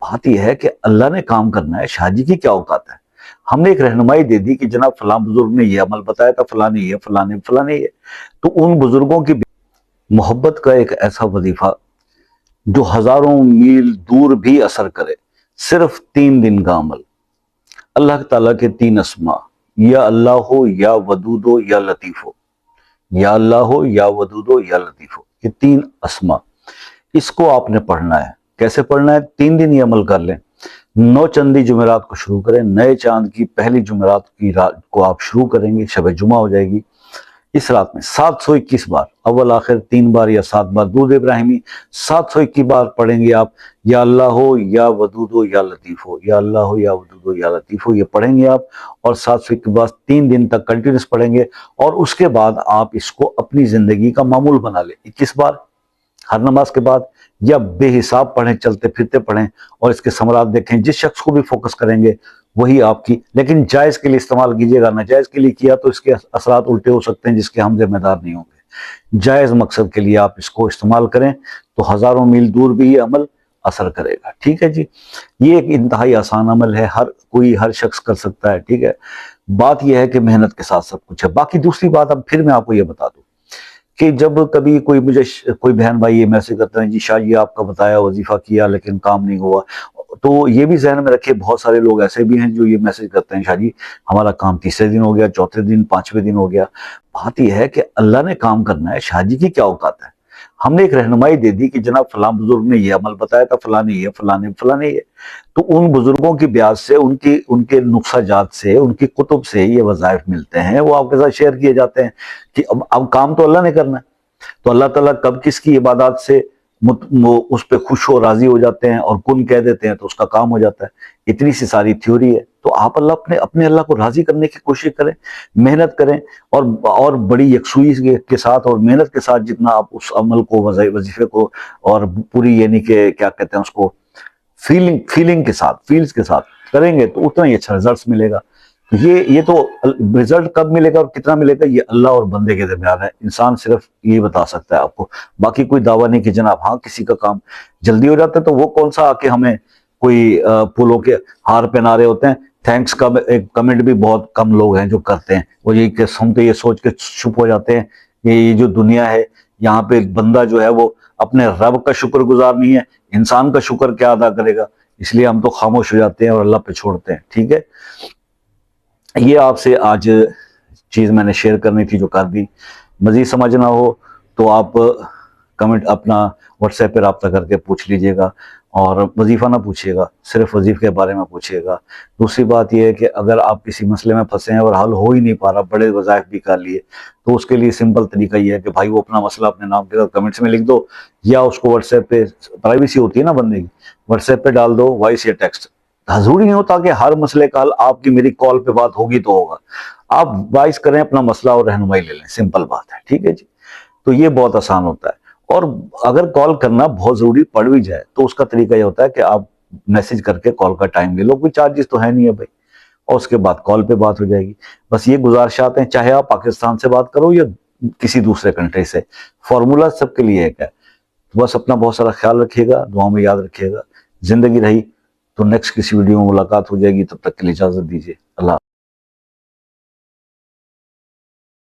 بات یہ ہے کہ اللہ نے کام کرنا ہے، شاہ جی کی کیا اوقات ہے؟ ہم نے ایک رہنمائی دے دی کہ جناب فلاں بزرگ نے یہ عمل بتایا تھا، فلاں نے یہ، فلاں نے فلاں نے یہ، تو ان بزرگوں کی محبت کا ایک ایسا وظیفہ جو ہزاروں میل دور بھی اثر کرے، صرف 3 دن کا عمل، اللہ تعالیٰ کے 3 اسما، یا اللہ ہو، یا ودود ہو، یا لطیف ہو، یا اللہ ہو، یا ودود ہو، یا لطیف ہو، یہ 3 اسما، اس کو آپ نے پڑھنا ہے۔ کیسے پڑھنا ہے؟ 3 دن یہ عمل کر لیں۔ 9 چندی جمعرات کو شروع کریں، نئے چاند کی پہلی جمعرات کی رات کو آپ شروع کریں گے، شب جمعہ ہو جائے گی۔ اس رات میں 721 بار، اول آخر 3 بار یا 7 بار درود ابراہیمی 721 بار پڑھیں گے آپ، یا اللہ ہو، یا ودود ہو، یا لطیف ہو، یا اللہ ہو، یا ودود ہو، یا لطیف ہو، یہ پڑھیں گے آپ، اور 721 بار 3 دن تک کنٹینیوس پڑھیں گے، اور اس کے بعد آپ اس کو اپنی زندگی کا معمول بنا لیں۔ 21 بار ہر نماز کے بعد، یا بے حساب پڑھیں، چلتے پھرتے پڑھیں، اور اس کے ثمرات دیکھیں۔ جس شخص کو بھی فوکس کریں گے وہی آپ کی، لیکن جائز کے لیے استعمال کیجیے گا، ناجائز کے لیے کیا تو اس کے اثرات الٹے ہو سکتے ہیں جس کے ہم ذمہ دار نہیں ہوں گے۔ جائز مقصد کے لیے آپ اس کو استعمال کریں تو ہزاروں میل دور بھی یہ عمل اثر کرے گا، ٹھیک ہے جی۔ یہ ایک انتہائی آسان عمل ہے، ہر شخص کر سکتا ہے، ٹھیک ہے۔ بات یہ ہے کہ محنت کے ساتھ سب کچھ ہے۔ باقی دوسری بات اب پھر میں آپ کو یہ بتا دوں کہ جب کبھی کوئی بہن بھائی یہ میسج کرتے ہیں، جی شاہ جی آپ کا بتایا وظیفہ کیا لیکن کام نہیں ہوا، تو یہ بھی ذہن میں رکھے، بہت سارے لوگ ایسے بھی ہیں جو یہ میسج کرتے ہیں، شاہ جی ہمارا کام 3رے دن ہو گیا، 4تھے دن، 5ویں دن ہو گیا۔ بات یہ ہے کہ اللہ نے کام کرنا ہے، شاہ جی کی کیا اوقات ہے؟ ہم نے ایک رہنمائی دے دی کہ جناب فلاں بزرگ نے یہ عمل بتایا تھا، فلاں نے یہ، فلاں نے فلاں نے یہ، تو ان بزرگوں کی بیعت سے، ان کے نقصہ جات سے، ان کی کتب سے یہ وظائف ملتے ہیں، وہ آپ کے ساتھ شیئر کیے جاتے ہیں کہ اب کام تو اللہ نے کرنا ہے، تو اللہ تعالیٰ کب کس کی عبادات سے اس پہ خوش و راضی ہو جاتے ہیں اور کن کہہ دیتے ہیں تو اس کا کام ہو جاتا ہے۔ اتنی سی ساری تھیوری ہے، تو آپ اپنے اللہ کو راضی کرنے کی کوشش کریں، محنت کریں، اور بڑی یکسوئی کے ساتھ اور محنت کے ساتھ جتنا آپ اس عمل کو، وظیفے کو، اور پوری یعنی کہ کیا کہتے ہیں اس کو، فیلنگ کے ساتھ، فیلز کے ساتھ کریں گے تو اتنا ہی اچھا رزلٹس ملے گا۔ یہ تو رزلٹ کب ملے گا اور کتنا ملے گا یہ اللہ اور بندے کے درمیان ہے، انسان صرف یہ بتا سکتا ہے آپ کو، باقی کوئی دعویٰ نہیں کہ جناب ہاں کسی کا کام جلدی ہو جاتا ہے تو وہ کون سا آ کے ہمیں کوئی پھولوں کے ہار پہنا رہے ہوتے ہیں۔ تھینکس کا ایک کمنٹ بھی بہت کم لوگ ہیں جو کرتے ہیں، وہ یہ کہ سنتے یہ سوچ کے چھپ ہو جاتے ہیں کہ یہ جو دنیا ہے یہاں پہ بندہ جو ہے وہ اپنے رب کا شکر گزار نہیں ہے، انسان کا شکر کیا ادا کرے گا، اس لیے ہم تو خاموش ہو جاتے ہیں اور اللہ پہ چھوڑتے ہیں، ٹھیک ہے۔ یہ آپ سے آج چیز میں نے شیئر کرنی تھی جو کر دی۔ مزید سمجھنا ہو تو آپ کمنٹ اپنا واٹس ایپ پہ رابطہ کر کے پوچھ لیجئے گا، اور وظیفہ نہ پوچھیے گا، صرف وظیفے کے بارے میں پوچھیے گا۔ دوسری بات یہ ہے کہ اگر آپ کسی مسئلے میں پھنسے ہیں اور حل ہو ہی نہیں پا رہا، بڑے وظائف بھی کر لیے، تو اس کے لیے سمپل طریقہ یہ ہے کہ بھائی وہ اپنا مسئلہ اپنے نام کے ساتھ کمنٹس میں لکھ دو، یا اس کو واٹس ایپ پہ، پرائیویسی ہوتی ہے نا بندے کی، واٹس ایپ پہ ڈال دو، وائس یا ٹیکسٹ۔ ضروری نہیں ہوتا کہ ہر مسئلے کا حل آپ کی میری کال پہ بات ہوگی تو ہوگا، آپ وائس کریں اپنا مسئلہ اور رہنمائی لے لیں، سمپل بات ہے، ٹھیک ہے جی۔ تو یہ بہت آسان ہوتا ہے، اور اگر کال کرنا بہت ضروری پڑ بھی جائے تو اس کا طریقہ یہ ہوتا ہے کہ آپ میسج کر کے کال کا ٹائم لے لو، کوئی چارجز تو ہے نہیں ہے بھائی، اور اس کے بعد کال پہ بات ہو جائے گی۔ بس یہ گزارشات ہیں، چاہے آپ پاکستان سے بات کرو یا کسی دوسرے کنٹری سے، فارمولا سب کے لیے ایک ہے۔ بس اپنا بہت سارا خیال رکھیے گا، دعاؤں میں یاد رکھیے گا۔ زندگی رہی تو نیکسٹ کسی ویڈیو میں ملاقات ہو جائے گی، تب تک کے لیے اجازت دیجیے، اللہ حافظ۔